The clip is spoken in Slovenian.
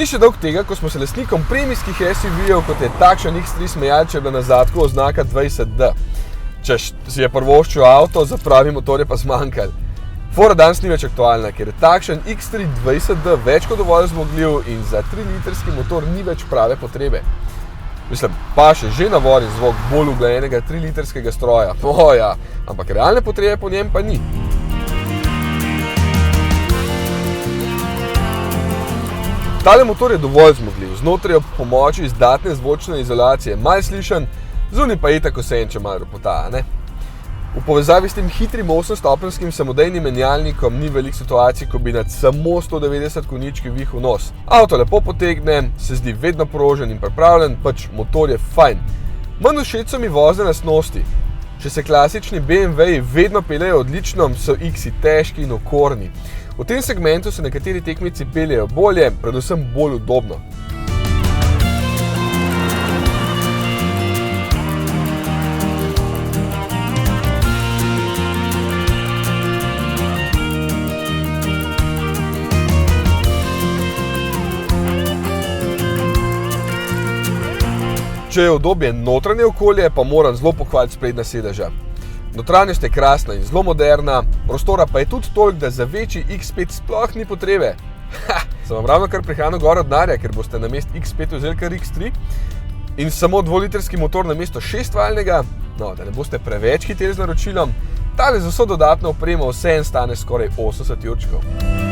Ni še dolgo tega, ko smo se lastnikom premijskih SUV-jev, kot je takšen X3 smejali, če je bila na zadku oznaka 20D. Češ si je prvoščil avto, za pravi motor je pa zmanjkal. Fora danes ni več aktualna, ker je takšen X3 20D več kot dovolj zmogljiv in za 3-litrski motor ni več prave potrebe. Mislim, pa še že navori zvok bolj uglajenega 3-litrskega stroja. Ja, ampak realne potrebe po njem pa ni. Tale motor je dovolj zmogljiv, znotraj ob pomoči izdatne zvočne izolacije, malo slišen, zunaj pa itak vseeno, če malo ropota, ne? V povezavi s tem hitrim 8-stopenjskim samodejnim menjalnikom ni veliko situacij, ko bi nad samo 190 konjički vihal nos. Avto lepo potegne, se zdi vedno prožen in pripravljen, pač motor je fajn. Manj všeč so mi vozne lastnosti. Če se klasični BMW-ji vedno peljejo odlično, so X-i težki in okorni. V tem segmentu se nekateri tekmici peljejo bolje, predvsem bolj udobno. Če je udobje notranje okolje, pa moram zelo pohvaliti sprednja sedeža. Notranjost je krasna in zelo moderna, prostora pa je tudi toliko, da za večji X5 sploh ni potrebe. Sem vam ravno kar prihranil gor od denarja, ker boste namesto X5 vzeli kar X3 in samo 2-litrski motor namesto 6-valjnega, no, da ne boste preveč hiteli z naročilom, tale z vso dodatno opremo vseeno stane skoraj 80 jurčkov.